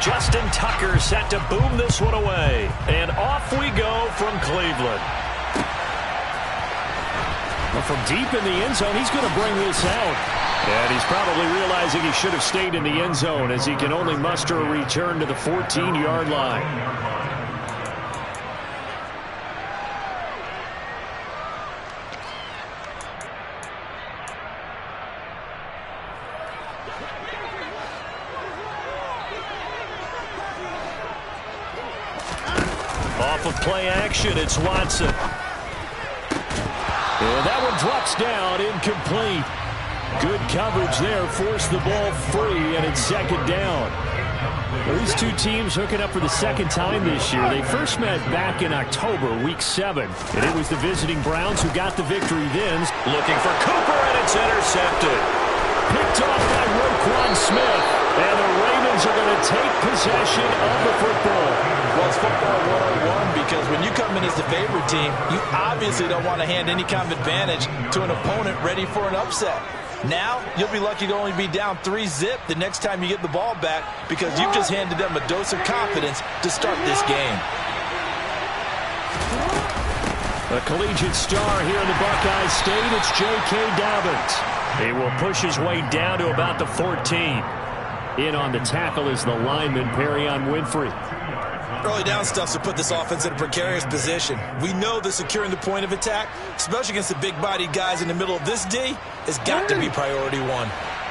Justin Tucker set to boom this one away. And off we go from Cleveland. Well, from deep in the end zone, he's going to bring this out. And he's probably realizing he should have stayed in the end zone as he can only muster a return to the 14-yard line. Off of play action, it's Watson. And that one drops down, incomplete. Good coverage there, forced the ball free, and it's second down. Well, these two teams hooking up for the second time this year. They first met back in October, week 7. And it was the visiting Browns who got the victory then. Looking for Cooper, and it's intercepted. Picked off by Roquan Smith. And the Ravens are going to take possession of the football. Well, it's football 101 because when you come in as the favorite team, you obviously don't want to hand any kind of advantage to an opponent ready for an upset. Now, you'll be lucky to only be down 3-zip the next time you get the ball back because you've just handed them a dose of confidence to start this game. A collegiate star here in the Buckeye State, it's J.K. Dobbins. He will push his way down to about the 14. In on the tackle is the lineman, Perrion Winfrey. Early down stuff to put this offense in a precarious position. We know that securing the point of attack, especially against the big-bodied guys in the middle of this D, has got to be priority one.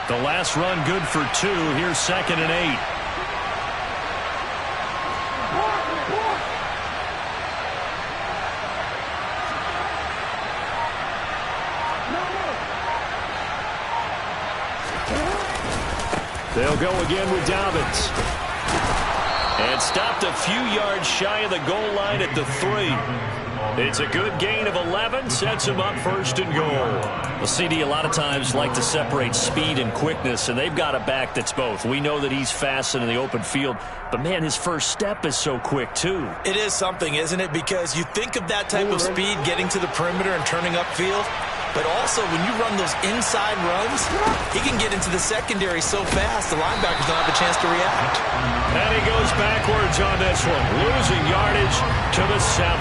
The last run good for 2. Here's 2nd and 8. They'll go again with Dobbins. And stopped a few yards shy of the goal line at the 3. It's a good gain of 11, sets him up 1st and goal. Well, CD, a lot of times like to separate speed and quickness, and they've got a back that's both. We know that he's fast in the open field, but, man, his first step is so quick, too. It is something, isn't it? Because you think of that type of speed getting to the perimeter and turning upfield, but also when you run those inside runs, he can get into the secondary so fast the linebackers don't have a chance to react. And he goes backwards on this one, losing yardage to the 7.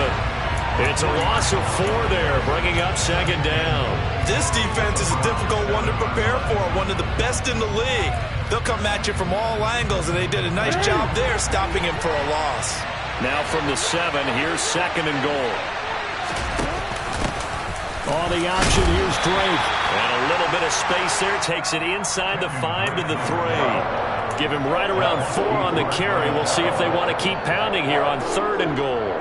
It's a loss of 4 there, bringing up 2nd down. This defense is a difficult one to prepare for, one of the best in the league. They'll come at you from all angles, and they did a nice job there stopping him for a loss. Now from the 7, here's 2nd and goal. On the option, here's Drake. And a little bit of space there, takes it inside the 5 to the 3. Give him right around 4 on the carry. We'll see if they want to keep pounding here on 3rd and goal.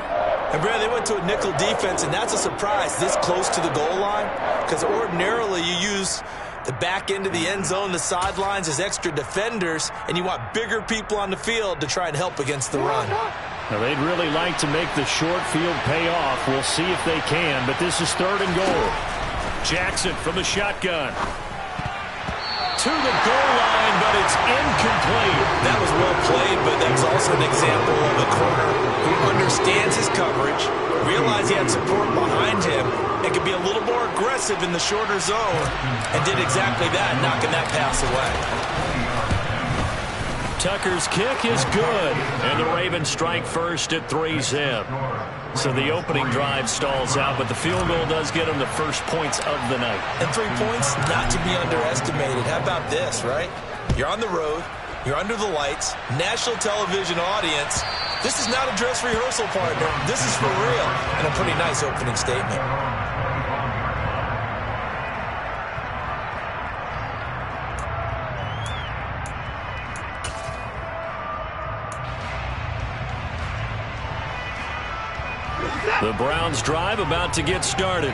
And Brad, they went to a nickel defense, and that's a surprise this close to the goal line, because ordinarily you use the back end of the end zone, the sidelines as extra defenders, and you want bigger people on the field to try and help against the run. Now, they'd really like to make the short field pay off. We'll see if they can, but this is 3rd and goal. Jackson from the shotgun. To the goal line, but it's incomplete. That was well played, but that was also an example of a corner who understands his coverage, realized he had support behind him, and could be a little more aggressive in the shorter zone, and did exactly that, knocking that pass away. Tucker's kick is good, and the Ravens strike first at 3-zip. So the opening drive stalls out, but the field goal does get them the first points of the night. And 3 points, not to be underestimated. How about this, right? You're on the road, you're under the lights, national television audience. This is not a dress rehearsal, partner. This is for real, and a pretty nice opening statement. The Browns drive about to get started.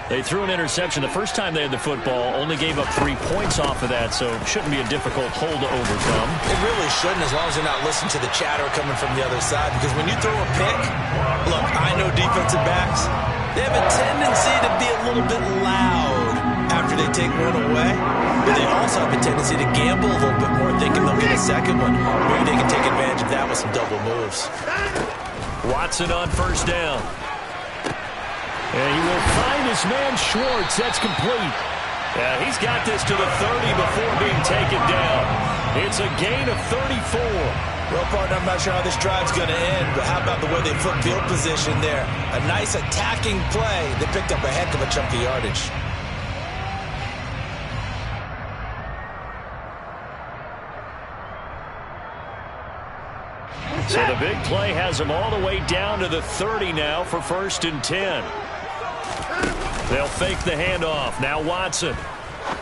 They threw an interception the first time they had the football, only gave up 3 points off of that, so it shouldn't be a difficult hole to overcome. It really shouldn't, as long as they're not listening to the chatter coming from the other side, because when you throw a pick, look, I know defensive backs, they have a tendency to be a little bit loud after they take one away, but they also have a tendency to gamble a little bit more, thinking they'll get a second one. Maybe they can take advantage of that with some double moves. Watson on first down. And he will find his man Schwartz. That's complete. Yeah, he's got this to the 30 before being taken down. It's a gain of 34. Well, partner, I'm not sure how this drive's going to end, but how about the way they flip field position there? A nice attacking play. They picked up a heck of a chunk of yardage. So the big play has them all the way down to the 30 now for 1st and 10. They'll fake the handoff. Now Watson.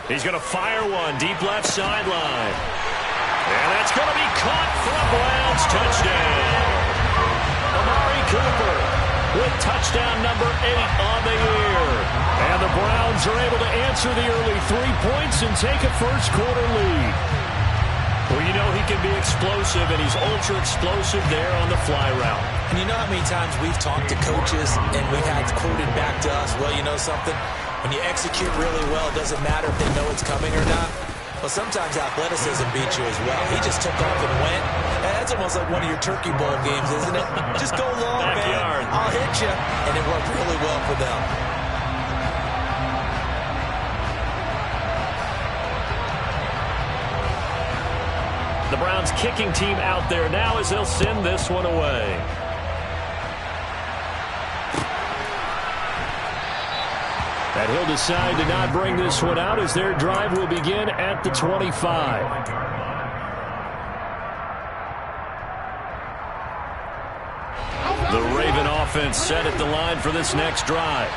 He's going to fire one deep left sideline. And that's going to be caught for a Browns touchdown. Amari Cooper with touchdown number 8 on the year. And the Browns are able to answer the early 3 points and take a first-quarter lead. Well, you know he can be explosive, and he's ultra-explosive there on the fly route. And you know how many times we've talked to coaches and we've had quoted back to us, well, you know something? When you execute really well, it doesn't matter if they know it's coming or not. Well, sometimes athleticism beats you as well. He just took off and went. And that's almost like one of your Turkey Bowl games, isn't it? Just go long, man. I'll hit you. And it worked really well for them. The Browns kicking team out there now as they'll send this one away. And he'll decide to not bring this one out as their drive will begin at the 25. The Raven offense set at the line for this next drive.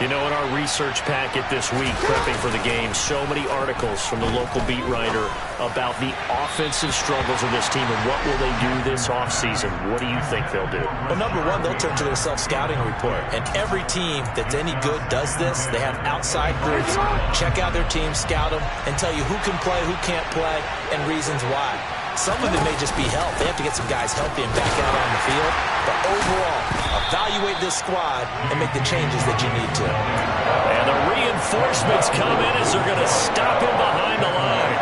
You know, in our research packet this week, prepping for the game, so many articles from the local beat writer about the offensive struggles of this team and what will they do this offseason. What do you think they'll do? Well, number one, they'll turn to their self-scouting report. And every team that's any good does this. They have outside groups, check out their team, scout them, and tell you who can play, who can't play, and reasons why. Some of it may just be health. They have to get some guys healthy and back out on the field. But overall, evaluate this squad and make the changes that you need to. And the reinforcements come in as they're going to stop him behind the line.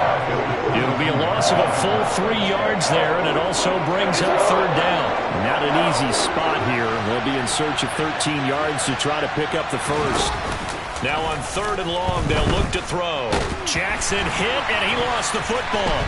It'll be a loss of a full 3 yards there, and it also brings up 3rd down. Not an easy spot here. They'll be in search of 13 yards to try to pick up the first. Now on 3rd and long, they'll look to throw. Jackson hit, and he lost the football.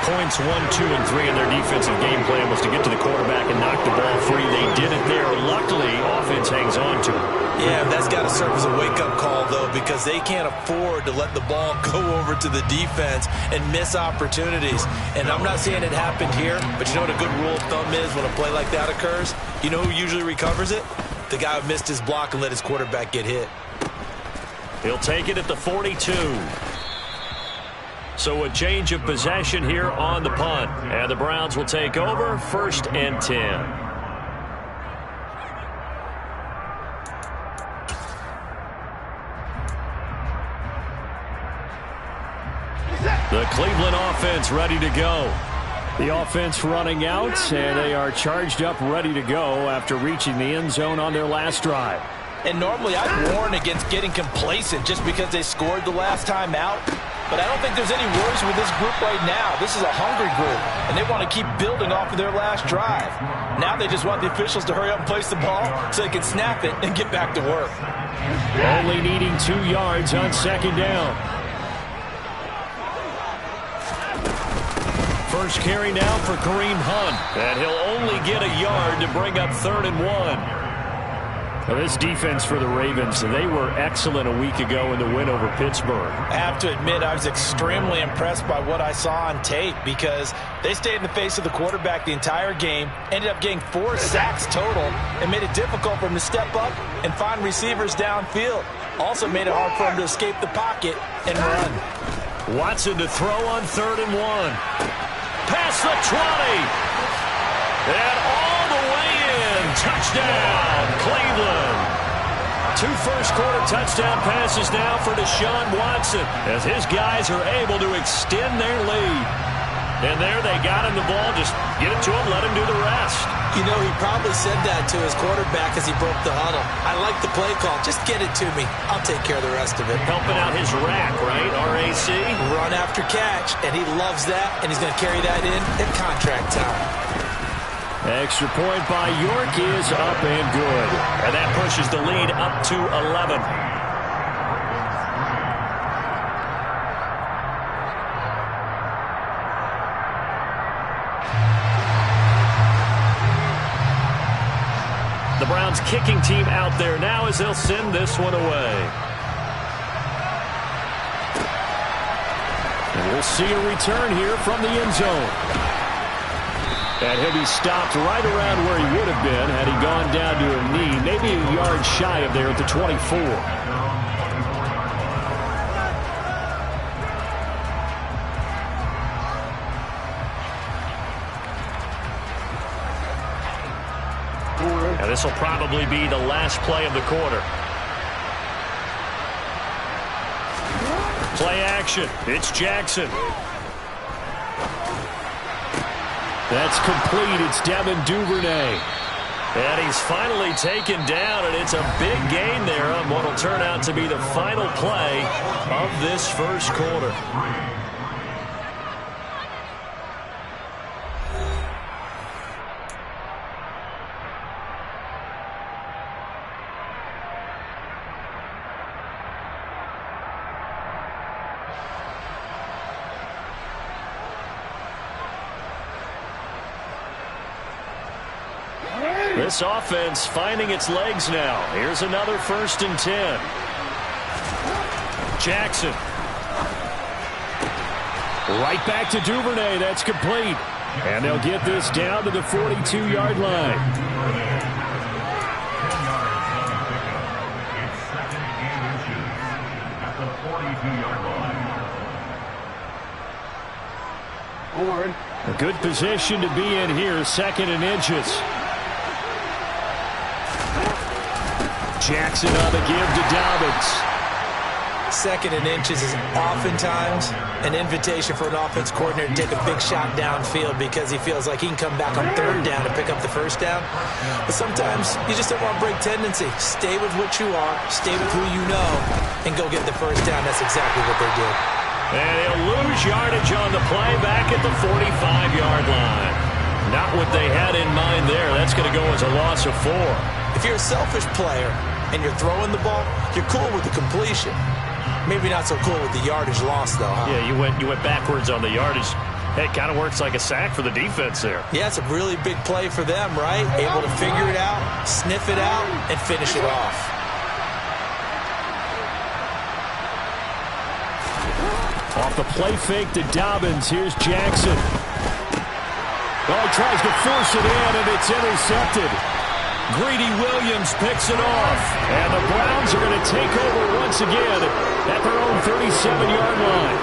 Points 1, 2, and 3 in their defensive game plan was to get to the quarterback and knock the ball free. They did it there. Luckily, offense hangs on to it. Yeah, that's got to serve as a wake-up call, though, because they can't afford to let the ball go over to the defense and miss opportunities. And I'm not saying it happened here, but you know what a good rule of thumb is when a play like that occurs? You know who usually recovers it? The guy who missed his block and let his quarterback get hit. He'll take it at the 42. So a change of possession here on the punt. And the Browns will take over 1st and 10. The Cleveland offense ready to go. The offense running out, and they are charged up ready to go after reaching the end zone on their last drive. And normally I'd warn against getting complacent just because they scored the last time out. But I don't think there's any worries with this group right now. This is a hungry group, and they want to keep building off of their last drive. Now they just want the officials to hurry up and place the ball so they can snap it and get back to work. Only needing 2 yards on 2nd down. First carry now for Kareem Hunt. And he'll only get a yard to bring up 3rd and 1. Now this defense for the Ravens, they were excellent a week ago in the win over Pittsburgh. I have to admit, I was extremely impressed by what I saw on tape because they stayed in the face of the quarterback the entire game, ended up getting 4 sacks total, and made it difficult for him to step up and find receivers downfield. Also made it hard for him to escape the pocket and run. Watson to throw on 3rd and 1. Past the 20. And all the way in. Touchdown, Cleveland. 2 first-quarter touchdown passes now for Deshaun Watson as his guys are able to extend their lead. And there they got him the ball. Just get it to him, let him do the rest. You know, he probably said that to his quarterback as he broke the huddle. I like the play call. Just get it to me. I'll take care of the rest of it. Helping out his rack, right? RAC? Run after catch, and he loves that, and he's going to carry that in at contract time. Extra point by York is up and good. And that pushes the lead up to 11. Browns kicking team out there now as they'll send this one away. And we'll see a return here from the end zone. And he'll be stopped right around where he would have been had he gone down to a knee, maybe a yard shy of there at the 24. Now this will probably be the last play of the quarter. Play action. It's Jackson. That's complete. It's Devin Duvernay. And he's finally taken down, and it's a big gain there on what will turn out to be the final play of this first quarter. This offense finding its legs now. Here's another 1st and 10. Jackson. Right back to Duvernay. That's complete. And they'll get this down to the 42-yard line. A good position to be in here. 2nd and inches. Jackson on the give to Dobbins. 2nd and inches is oftentimes an invitation for an offense coordinator to take a big shot downfield because he feels like he can come back on 3rd down and pick up the 1st down. But sometimes you just don't want to break tendency. Stay with what you are, stay with who you know, and go get the 1st down. That's exactly what they did. And he'll lose yardage on the play back at the 45-yard line. Not what they had in mind there. That's going to go as a loss of 4. If you're a selfish player and you're throwing the ball, you're cool with the completion. Maybe not so cool with the yardage loss, though, huh? Yeah, you went backwards on the yardage. It kind of works like a sack for the defense there. Yeah, it's a really big play for them, right? Able to figure it out, sniff it out, and finish it off. Off the play fake to Dobbins. Here's Jackson. Oh, he tries to force it in, and it's intercepted. Greedy Williams picks it off. And the Browns are going to take over once again at their own 37-yard line.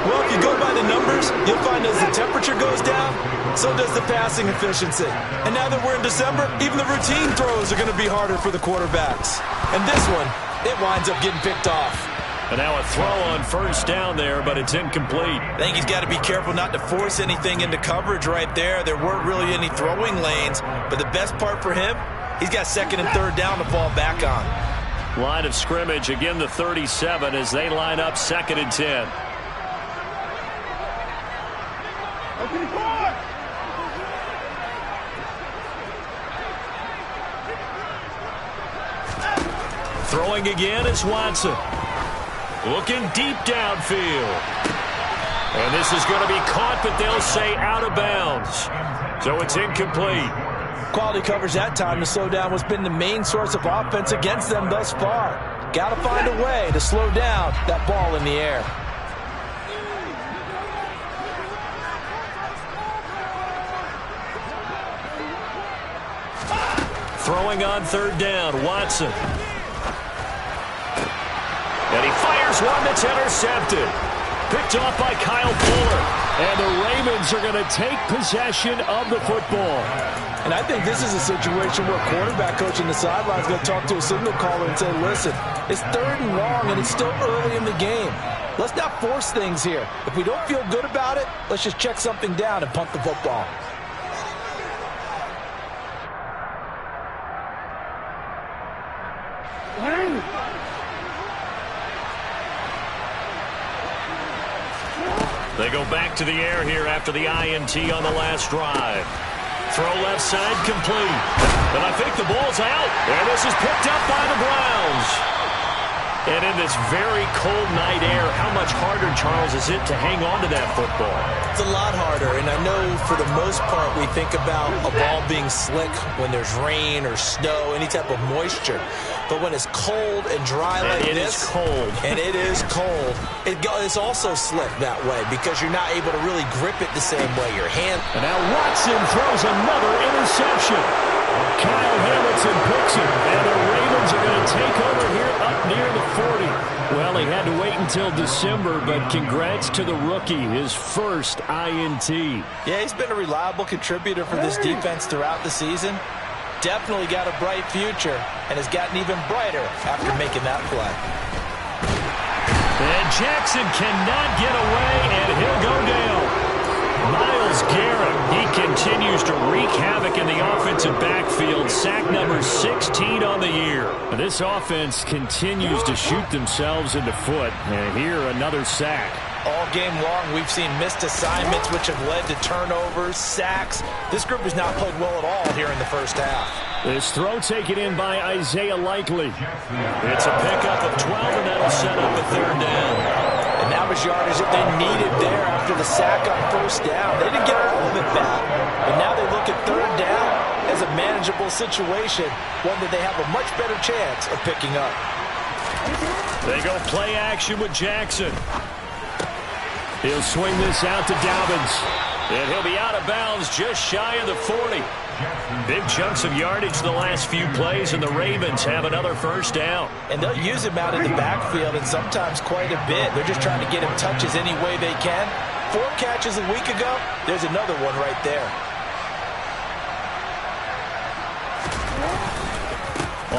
Well, if you go by the numbers, you'll find as the temperature goes down, so does the passing efficiency. And now that we're in December, even the routine throws are going to be harder for the quarterbacks. And this one, it winds up getting picked off. And now a throw on 1st down there, but it's incomplete. I think he's got to be careful not to force anything into coverage right there. There weren't really any throwing lanes, but the best part for him, he's got 2nd and 3rd down to fall back on. Line of scrimmage, again the 37 as they line up 2nd and 10. Throwing again is Watson. Looking deep downfield. And this is going to be caught, but they'll say out of bounds. So it's incomplete. Quality coverage that time to slow down what's been the main source of offense against them thus far. Got to find a way to slow down that ball in the air. Throwing on 3rd down, Watson. And he fires one that's intercepted. Picked off by Kyle Fuller. And the Ravens are going to take possession of the football. And I think this is a situation where quarterback coach in the sideline is going to talk to a signal caller and say, listen, it's 3rd and long and it's still early in the game. Let's not force things here. If we don't feel good about it, let's just check something down and punt the football. They go back to the air here after the INT on the last drive. Throw left side complete. And I think the ball's out. And this is picked up by the Browns. And in this very cold night air, how much much harder, Charles, is it to hang on to that football? It's a lot harder, and I know for the most part we think about a ball being slick when there's rain or snow, any type of moisture. But when it's cold and dry like this, it is cold. And it is cold, it's also slick that way because you're not able to really grip it the same way. Your hand. And now Watson throws another interception. Kyle Hamilton picks it, and the Ravens are going to take over here up near the 40. Well, he had to wait until December, but congrats to the rookie, his first INT. Yeah, he's been a reliable contributor for this defense throughout the season. Definitely got a bright future and has gotten even brighter after making that play. And Jackson cannot get away, and he'll go down. Myles Garrett, he continues to wreak havoc in the offensive backfield. Sack number 16 on the year. This offense continues to shoot themselves in the foot. And here, another sack. All game long, we've seen missed assignments, which have led to turnovers, sacks. This group has not played well at all here in the first half. This throw taken in by Isaiah Likely. It's a pickup of 12, and that'll set up a third down. And that was yardage that they needed there after the sack on first down. They didn't get all of it back, but now they look at third down as a manageable situation, one that they have a much better chance of picking up. They go play action with Jackson. He'll swing this out to Dobbins. And he'll be out of bounds just shy of the 40. Big chunks of yardage the last few plays, and the Ravens have another first down. And they'll use him out in the backfield, and sometimes quite a bit. They're just trying to get him touches any way they can. 4 catches a week ago, there's another one right there.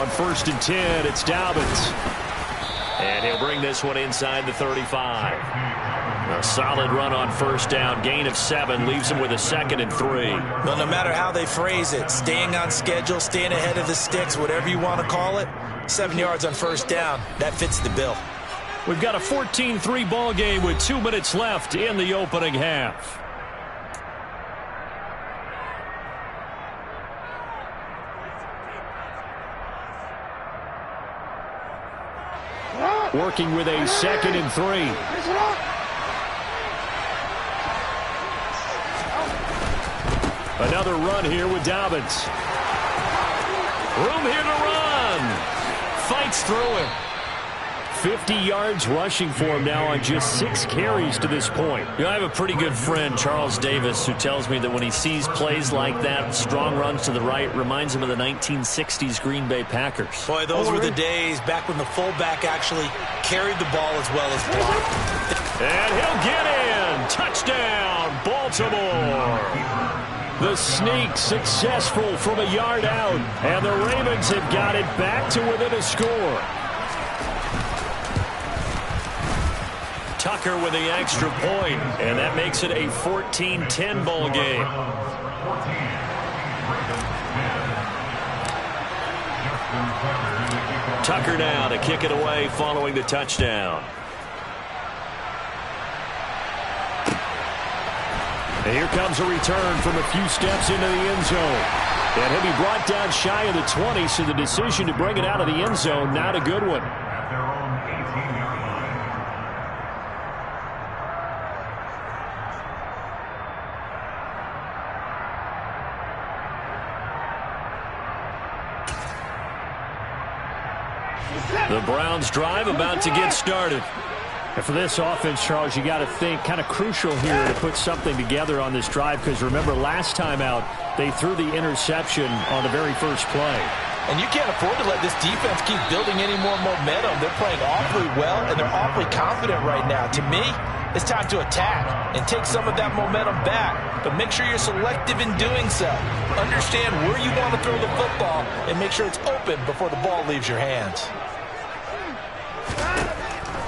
On 1st and 10, it's Dobbins. And he'll bring this one inside the 35. A solid run on first down. Gain of 7 leaves him with a 2nd and 3. Well, no matter how they phrase it, staying on schedule, staying ahead of the sticks, whatever you want to call it, 7 yards on first down, that fits the bill. We've got a 14-3 ball game with 2 minutes left in the opening half. Working with a 2nd and 3. Another run here with Dobbins. Room here to run. Fights through him. 50 yards rushing for him now on just 6 carries to this point. You know, I have a pretty good friend, Charles Davis, who tells me that when he sees plays like that, strong runs to the right, reminds him of the 1960s Green Bay Packers. Boy, those were the days back when the fullback actually carried the ball as well as blocked. And he'll get in. Touchdown, Baltimore. The sneak successful from a yard out. And the Ravens have got it back to within a score. Tucker with the extra point, and that makes it a 14-10 ball game. Tucker now to kick it away following the touchdown. And here comes a return from a few steps into the end zone. And he'll be brought down shy of the 20, so the decision to bring it out of the end zone, not a good one. The Browns drive about to get started. And for this offense, Charles, you got to think kind of crucial here to put something together on this drive, because remember last time out they threw the interception on the very first play. And you can't afford to let this defense keep building any more momentum. They're playing awfully well, and they're awfully confident right now. To me, it's time to attack and take some of that momentum back. But make sure you're selective in doing so. Understand where you want to throw the football and make sure it's open before the ball leaves your hands.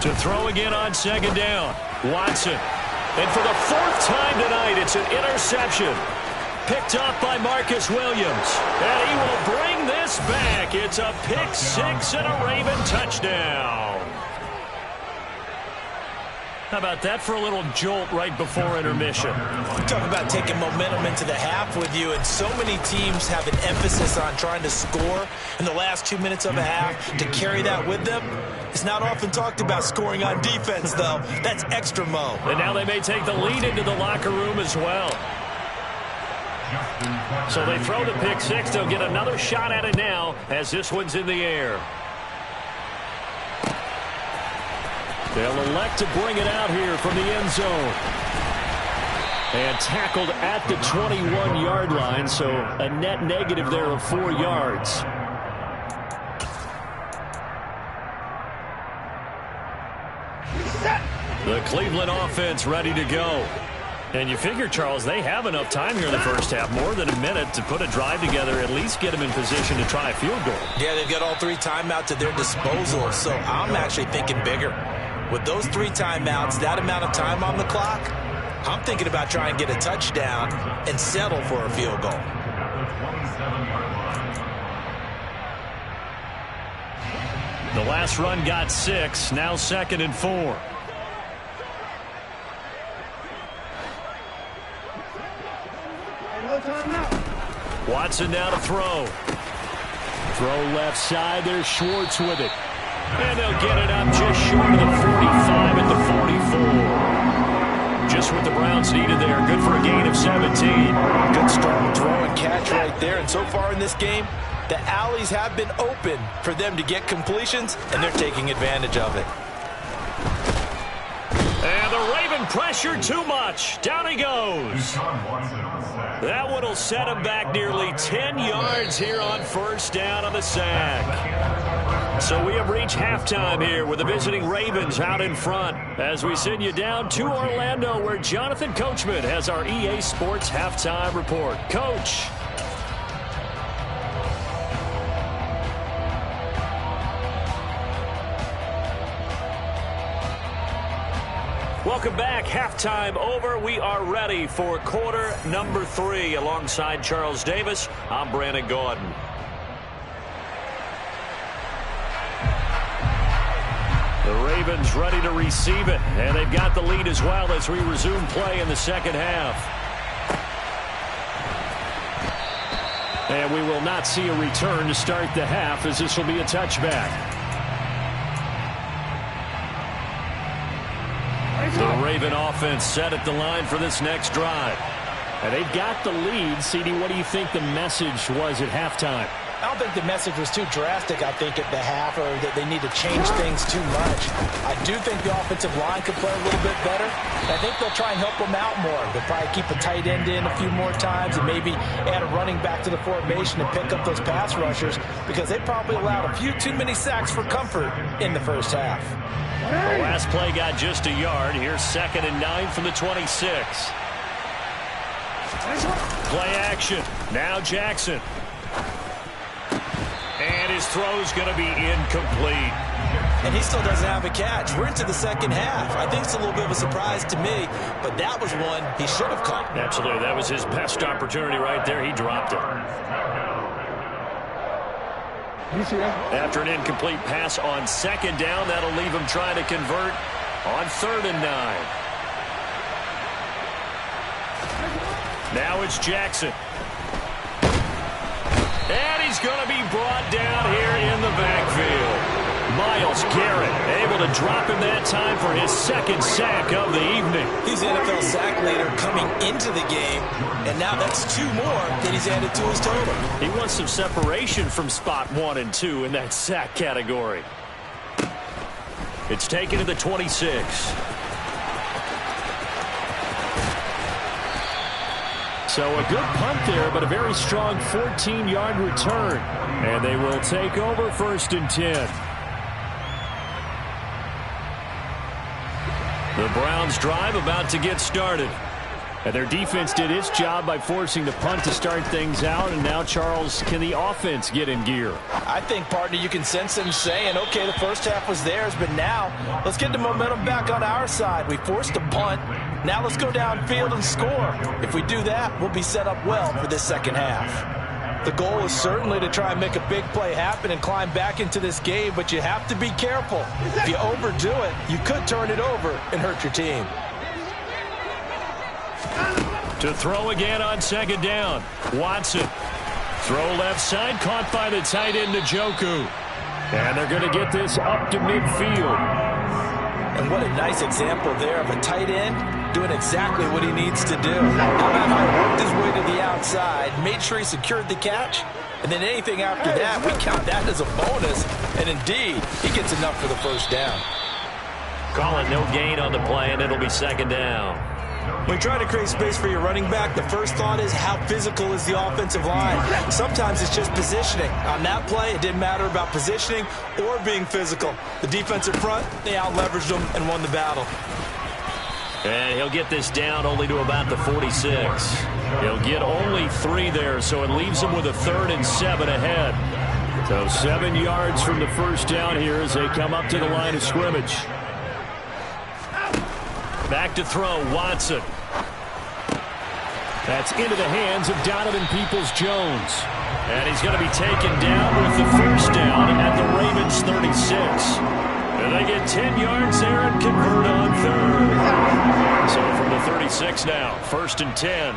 To throw again on second down, Watson. And for the 4th time tonight, it's an interception. Picked off by Marcus Williams. And he will bring this back. It's a pick 6 and a Raven touchdown. How about that for a little jolt right before intermission? Talk about taking momentum into the half with you, and so many teams have an emphasis on trying to score in the last 2 minutes of a half to carry that with them. It's not often talked about scoring on defense, though. That's extra mo. And now they may take the lead into the locker room as well. So they throw the pick six. They'll get another shot at it now as this one's in the air. They'll elect to bring it out here from the end zone. And tackled at the 21-yard line, so a net negative there of 4 yards. The Cleveland offense ready to go. And you figure, Charles, they have enough time here in the first half, more than a minute, to put a drive together, at least get them in position to try a field goal. Yeah, they've got all 3 timeouts at their disposal, so I'm actually thinking bigger. With those 3 timeouts, that amount of time on the clock, I'm thinking about trying to get a touchdown and settle for a field goal. The last run got 6, now 2nd and 4. Watson now to throw. Throw left side. There's Schwartz with it. And they'll get it up just short of the 45 at the 44. Just what the Browns needed there. Good for a gain of 17. Good strong throw and catch right there. And so far in this game, the alleys have been open for them to get completions, and they're taking advantage of it. And the Raven pressure too much. Down he goes. That one will set him back nearly 10 yards here on first down on the sack. So we have reached halftime here with the visiting Ravens out in front as we send you down to Orlando, where Jonathan Coachman has our EA Sports halftime report. Coach. Welcome back. Halftime over. We are ready for quarter number 3. Alongside Charles Davis, I'm Brandon Gaudin. The Ravens ready to receive it, and they've got the lead as well as we resume play in the second half. And we will not see a return to start the half, as this will be a touchback. The Raven offense set at the line for this next drive. And they've got the lead. CD, what do you think the message was at halftime? I don't think the message was too drastic, I think, at the half, or that they need to change things too much. I do think the offensive line could play a little bit better. I think they'll try and help them out more. They'll probably keep a tight end in a few more times and maybe add a running back to the formation and pick up those pass rushers, because they probably allowed a few too many sacks for comfort in the first half. The last play got just a yard. Here's 2nd and 9 from the 26. Play action. Now Jackson. And his throw's going to be incomplete. And he still doesn't have a catch. We're into the second half. I think it's a little bit of a surprise to me, but that was one he should have caught. Absolutely. That was his best opportunity right there. He dropped it. After an incomplete pass on 2nd down, that'll leave him trying to convert on 3rd and 9. Now it's Jackson. And he's going to be brought down here in the backfield. Myles Garrett able to drop him that time for his 2nd sack of the evening. He's the NFL sack leader coming into the game, and now that's 2 more that he's added to his total. He wants some separation from spot 1 and 2 in that sack category. It's taken to the 26. So a good punt there, but a very strong 14-yard return. And they will take over 1st and 10. The Browns drive about to get started. And their defense did its job by forcing the punt to start things out. And now, Charles, can the offense get in gear? I think, partner, you can sense them saying, okay, the first half was theirs, but now let's get the momentum back on our side. We forced a punt. Now let's go downfield and score. If we do that, we'll be set up well for this second half. The goal is certainly to try and make a big play happen and climb back into this game, but you have to be careful. If you overdo it, you could turn it over and hurt your team. To throw again on second down. Watson. Throw left side, caught by the tight end, Njoku. And they're going to get this up to midfield. And what a nice example there of a tight end doing exactly what he needs to do. How about how he worked his way to the outside, made sure he secured the catch, and then anything after that, we count that as a bonus. And indeed, he gets enough for the first down. Call it no gain on the play, and it'll be second down. When you try to create space for your running back, the first thought is how physical is the offensive line. Sometimes it's just positioning. On that play, it didn't matter about positioning or being physical. The defensive front, they out-leveraged them and won the battle. And he'll get this down only to about the 46. He'll get only 3 there, so it leaves him with a 3rd and 7 ahead. So 7 yards from the first down here as they come up to the line of scrimmage. Back to throw, Watson. That's into the hands of Donovan Peoples-Jones. And he's going to be taken down with the first down at the Ravens 36. And they get 10 yards there and convert on 3rd. So from the 36 now, 1st and 10.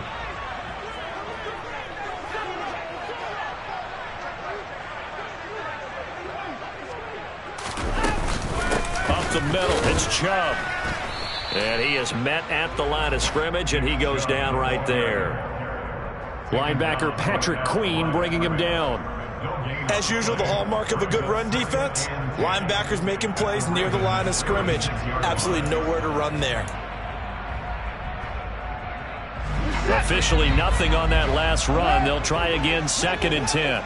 Up the middle, it's Chubb. And he is met at the line of scrimmage, and he goes down right there. Linebacker Patrick Queen bringing him down. As usual, the hallmark of a good run defense, linebackers making plays near the line of scrimmage. Absolutely nowhere to run there. Officially nothing on that last run. They'll try again, 2nd and 10.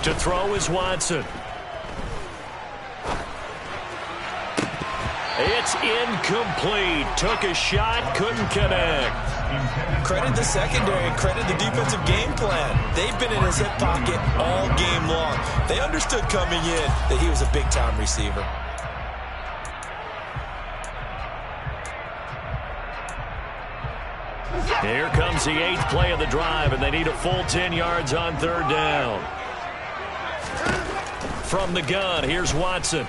To throw is Watson. It's incomplete. Took a shot, couldn't connect. Credit the secondary and credit the defensive game plan. They've been in his hip pocket all game long. They understood coming in that he was a big-time receiver. Here comes the 8th play of the drive, and they need a full 10 yards on 3rd down. From the gun, here's Watson.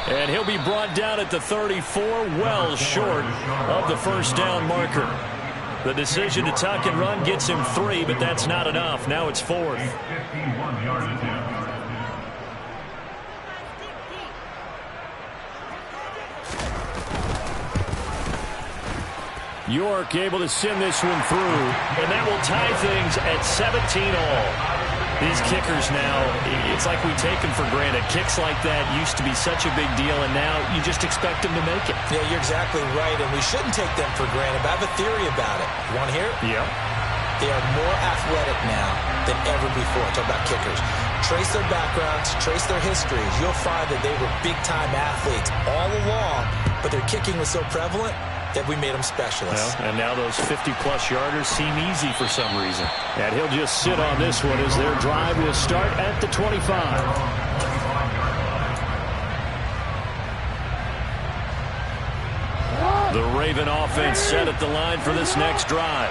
And he'll be brought down at the 34, well short of the first down marker. The decision to tuck and run gets him 3, but that's not enough. Now it's 4th. York able to send this one through, and that will tie things at 17 all. These kickers now, it's like we take them for granted. Kicks like that used to be such a big deal, and now you just expect them to make it. Yeah, you're exactly right, and we shouldn't take them for granted, but I have a theory about it. You want to hear it? Yeah. They are more athletic now than ever before. Talk about kickers. Trace their backgrounds, trace their histories. You'll find that they were big-time athletes all along, but their kicking was so prevalent that we made them specialists. Well, and now those 50-plus yarders seem easy for some reason. And he'll just sit on this one as their drive will start at the 25. The Raven offense set at the line for this next drive.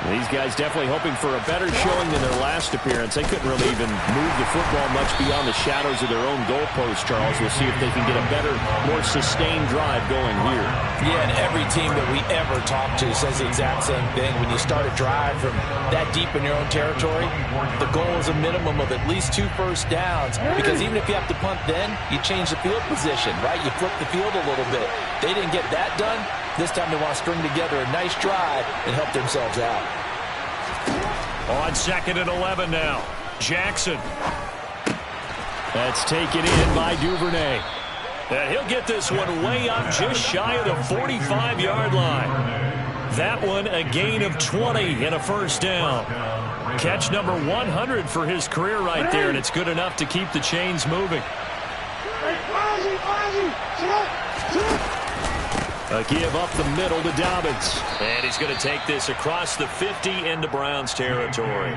These guys definitely hoping for a better showing than their last appearance. They couldn't really even move the football much beyond the shadows of their own goalpost, Charles. We'll see if they can get a better, more sustained drive going here. Yeah, and every team that we ever talk to says the exact same thing. When you start a drive from that deep in your own territory, the goal is a minimum of at least 2 first downs, because even if you have to punt then, you change the field position, right? You flip the field a little bit. They didn't get that done. This time they want to string together a nice drive and help themselves out. On 2nd and 11 now. Jackson. That's taken in by Duvernay. And he'll get this one way up just shy of the 45-yard line. That one a gain of 20 and a first down. Catch number 100 for his career right there, and it's good enough to keep the chains moving. A give up the middle to Dobbins. And he's going to take this across the 50 into Browns territory.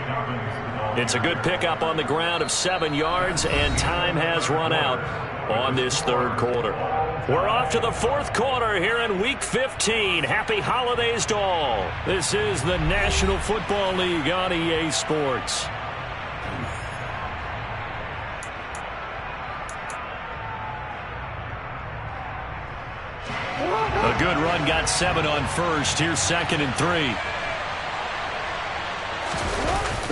It's a good pickup on the ground of 7 yards, and time has run out on this third quarter. We're off to the fourth quarter here in Week 15. Happy holidays to all. This is the National Football League on EA Sports. A good run got 7 on first. Here's 2nd and 3.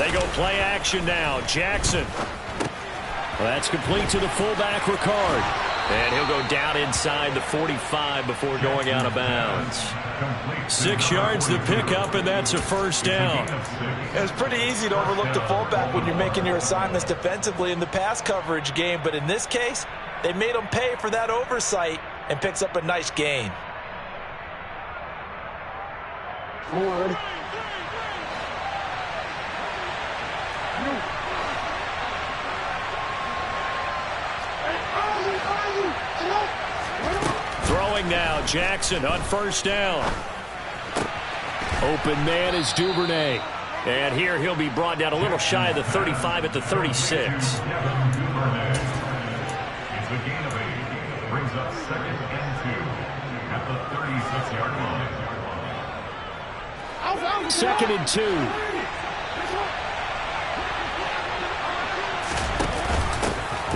They go play action now. Jackson. Well, that's complete to the fullback, Ricard. And he'll go down inside the 45 before going out of bounds. 6 yards the pickup, and that's a first down. It's pretty easy to overlook the fullback when you're making your assignments defensively in the pass coverage game. But in this case, they made him pay for that oversight and picks up a nice gain. Forward. Throwing now, Jackson on first down. Open man is Duvernay. And here he'll be brought down a little shy of the 35 at the 36. It's a gain of 8. Brings up 2nd and 2 at the 36-yard line. 2nd and 2.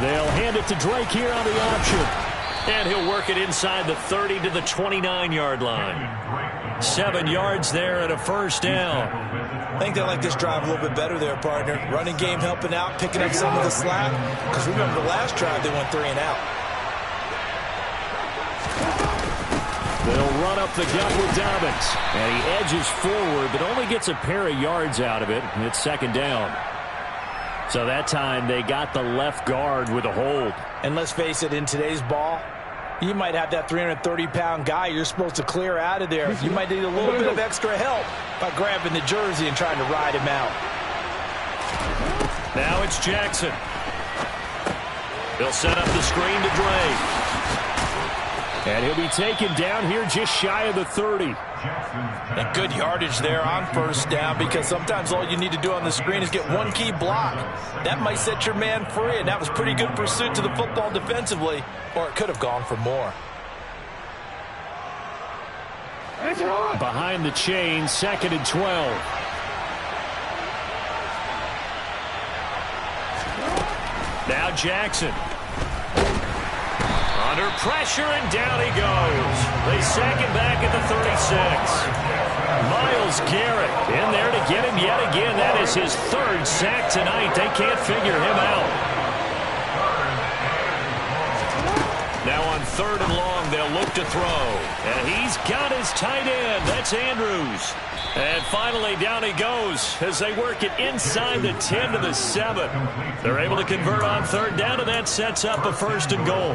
They'll hand it to Drake here on the option. And he'll work it inside the 30 to the 29-yard line. 7 yards there and a first down. I think they like this drive a little bit better there, partner. Running game helping out, picking up some of the slack. Because remember the last drive, they went 3 and out. They'll run up the gut with Dobbins. And he edges forward, but only gets a pair of yards out of it. And it's 2nd down. So that time they got the left guard with a hold. And let's face it, in today's ball, you might have that 330-pound guy you're supposed to clear out of there. You might need a little bit of extra help by grabbing the jersey and trying to ride him out. Now it's Jackson. He'll set up the screen to Drake. And he'll be taken down here just shy of the 30. And good yardage there on first down, because sometimes all you need to do on the screen is get one key block. That might set your man free, and that was pretty good pursuit to the football defensively, or it could have gone for more. Behind the chain, 2nd and 12. Now Jackson. Under pressure, and down he goes. They sack him back at the 36. Myles Garrett in there to get him yet again. That is his 3rd sack tonight. They can't figure him out. Now on 3rd and long, they'll look to throw. And he's got his tight end. That's Andrews. And finally, down he goes as they work it inside the 10 to the 7. They're able to convert on 3rd down, and that sets up a 1st and goal.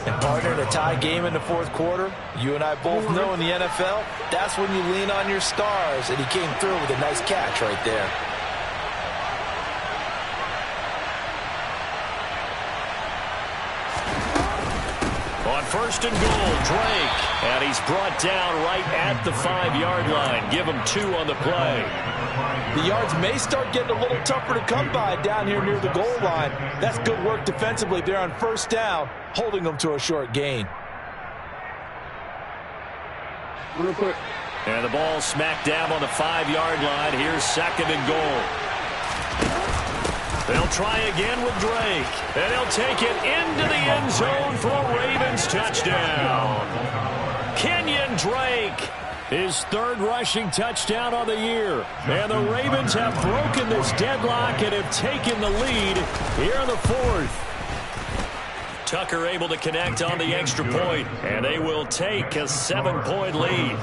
And partner, in a tie game in the 4th quarter, you and I both know in the NFL, that's when you lean on your stars, and he came through with a nice catch right there. On 1st and goal, Drake. And he's brought down right at the 5-yard line. Give him 2 on the play. The yards may start getting a little tougher to come by down here near the goal line. That's good work defensively there on first down, holding them to a short gain. Real quick. And the ball smack dab on the 5-yard line. Here's 2nd and goal. They'll try again with Drake. And he'll take it into the end zone for a Ravens touchdown. Kenyon Drake, his 3rd rushing touchdown on the year. And the Ravens have broken this deadlock and have taken the lead here in the 4th. Tucker able to connect on the extra point, and they will take a 7-point lead.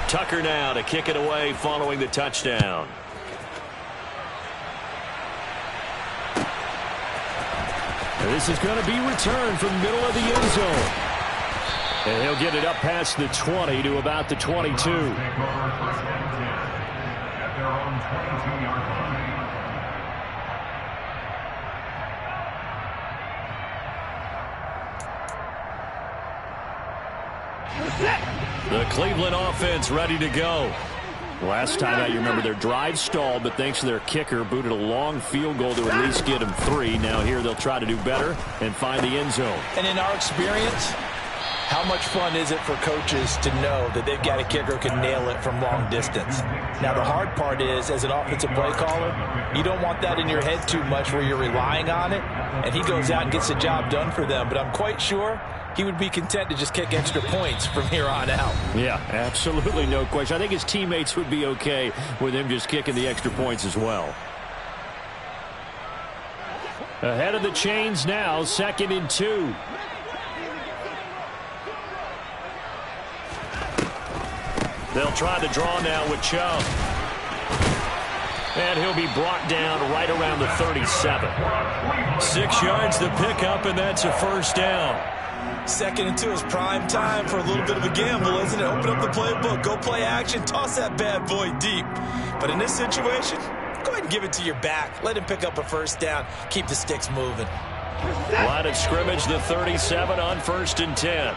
Tucker now to kick it away following the touchdown. This is going to be returned from the middle of the end zone. And he'll get it up past the 20 to about the 22. At their own 22-yard line. The Cleveland offense ready to go. Last time out, you remember their drive stalled, but thanks to their kicker, booted a long field goal to at least get them 3. Now here they'll try to do better and find the end zone. And in our experience, how much fun is it for coaches to know that they've got a kicker who can nail it from long distance? Now, the hard part is, as an offensive play caller, you don't want that in your head too much where you're relying on it, and he goes out and gets the job done for them. But I'm quite sure he would be content to just kick extra points from here on out. Yeah, absolutely no question. I think his teammates would be okay with him just kicking the extra points as well. Ahead of the chains now, 2nd and 2. They'll try the draw now with Chubb. And he'll be brought down right around the 37. 6 yards to pick up, and that's a first down. 2nd and 2 is prime time for a little bit of a gamble, isn't it? Open up the playbook, go play action, toss that bad boy deep. But in this situation, go ahead and give it to your back. Let him pick up a first down. Keep the sticks moving. Line of scrimmage, the 37 on 1st and 10.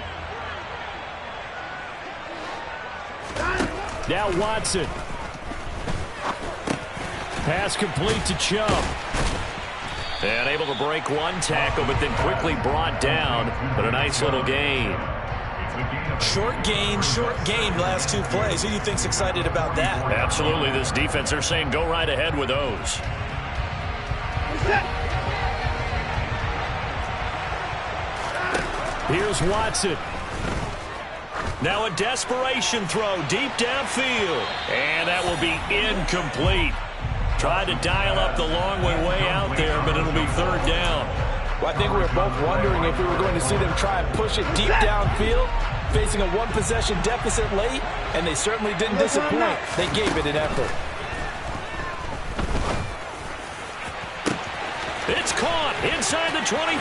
Now Watson. Pass complete to Chubb. And able to break one tackle, but then quickly brought down. But a nice little gain. Short gain, last 2 plays. Who do you think's excited about that? Absolutely. This defense, they're saying go right ahead with those. Here's Watson. Now a desperation throw deep downfield. And that will be incomplete. Tried to dial up the long way out there, but it'll be 3rd down. Well, I think we were both wondering if we were going to see them try and push it deep downfield, facing a 1-possession deficit late, and they certainly didn't disappoint. They gave it an effort. It's caught inside the 25.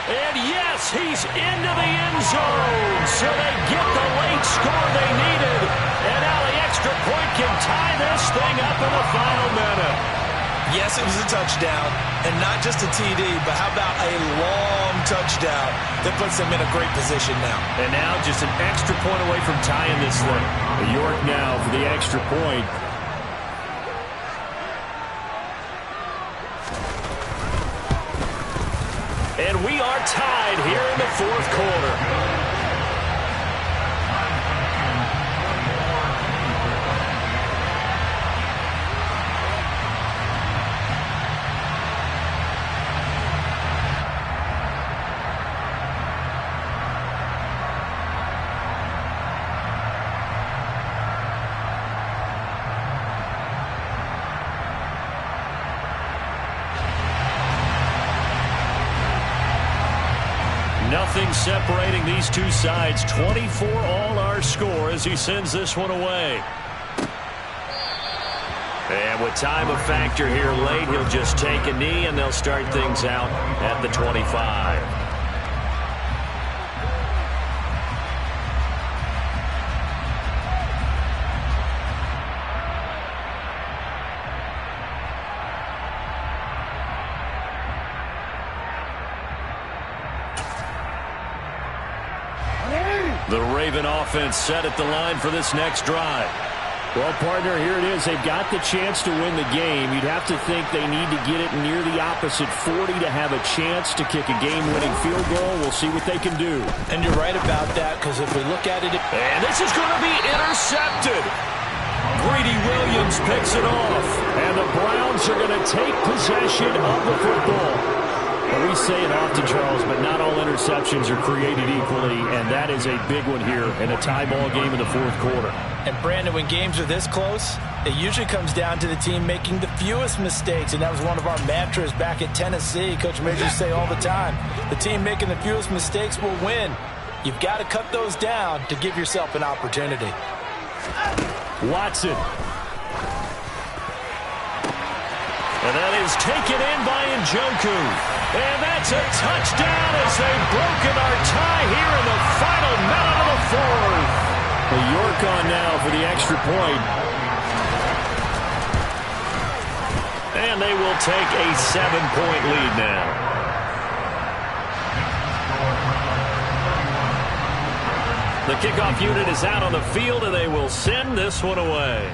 And yes, he's into the end zone. So they get the late score they needed. And now the extra point can tie this thing up in the final minute. Yes, it was a touchdown, and not just a TD, but how about a long touchdown that puts them in a great position now. And now just an extra point away from tying this thing. York now for the extra point. And we are tied here in the 4th quarter. Nothing separating these two sides. 24 all our score as he sends this one away. And with time a factor here late, he'll just take a knee and they'll start things out at the 25. The Raven offense set at the line for this next drive. Well, partner, here it is. They've got the chance to win the game. You'd have to think they need to get it near the opposite 40 to have a chance to kick a game-winning field goal. We'll see what they can do. And you're right about that, because if we look at it... And this is going to be intercepted. Greedy Williams picks it off. And the Browns are going to take possession of the football. Well, we say it often, Charles, but not all interceptions are created equally, and that is a big one here in a tie ball game in the 4th quarter. And, Brandon, when games are this close, it usually comes down to the team making the fewest mistakes, and that was one of our mantras back at Tennessee. Coach Major used to say all the time, the team making the fewest mistakes will win. You've got to cut those down to give yourself an opportunity. Watson. And that is taken in by Njoku. And that's a touchdown as they've broken our tie here in the final minute of the 4th. York on now for the extra point. And they will take a 7-point lead now. The kickoff unit is out on the field, and they will send this one away.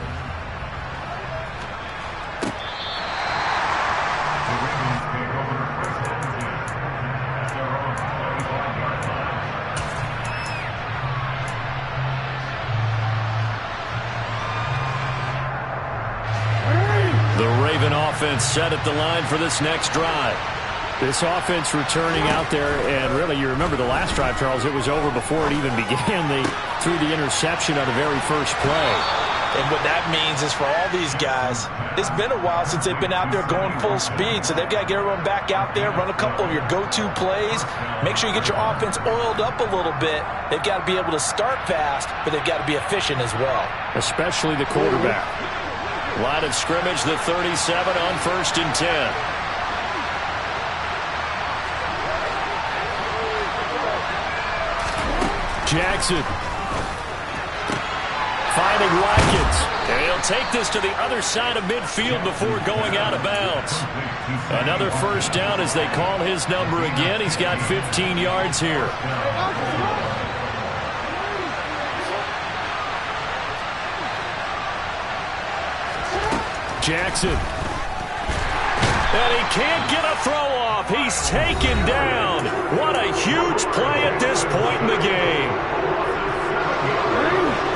The Raven offense set at the line for this next drive. This offense returning out there, and really, you remember the last drive, Charles, it was over before it even began. They threw the interception on the very first play. And what that means is for all these guys, it's been a while since they've been out there going full speed, so they've got to get everyone back out there, run a couple of your go-to plays, make sure you get your offense oiled up a little bit. They've got to be able to start fast, but they've got to be efficient as well. Especially the quarterback. Line of scrimmage, the 37 on 1st and 10. Jackson finding Watkins. And he'll take this to the other side of midfield before going out of bounds. Another first down as they call his number again. He's got 15 yards here. Jackson. And he can't get a throw off. He's taken down. What a huge play at this point in the game.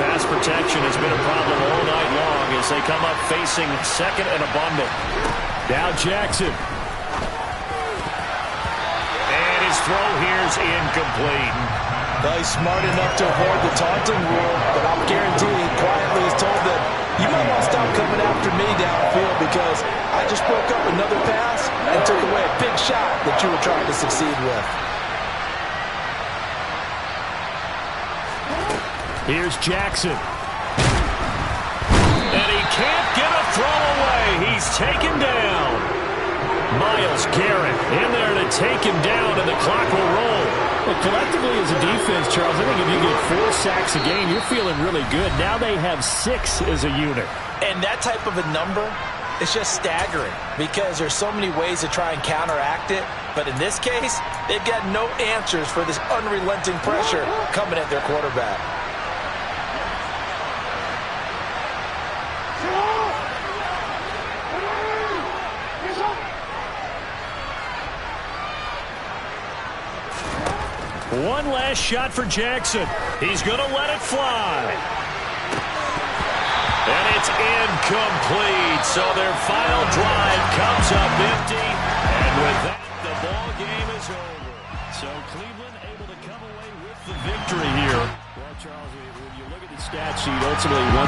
Pass protection has been a problem all night long as they come up facing second and a bundle. Now Jackson. And his throw here's incomplete. Well, he's smart enough to avoid the taunting rule, but I'll guarantee he quietly is told that you might want to stop coming after me downfield because I just broke up another pass and took away a big shot that you were trying to succeed with. Here's Jackson. And he can't get a throw away. He's taken down. Myles Garrett in there to take him down, and the clock will roll. Well, collectively as a defense, Charles, I think if you get 4 sacks a game, you're feeling really good. Now they have 6 as a unit. And that type of a number is just staggering because there's so many ways to try and counteract it. But in this case, they've got no answers for this unrelenting pressure coming at their quarterback. One last shot for Jackson. He's going to let it fly. And it's incomplete. So their final drive comes up empty. And with that, the ball game is over. So Cleveland able to come away with the victory here. Well, Charles, when you look at the stat sheet, ultimately one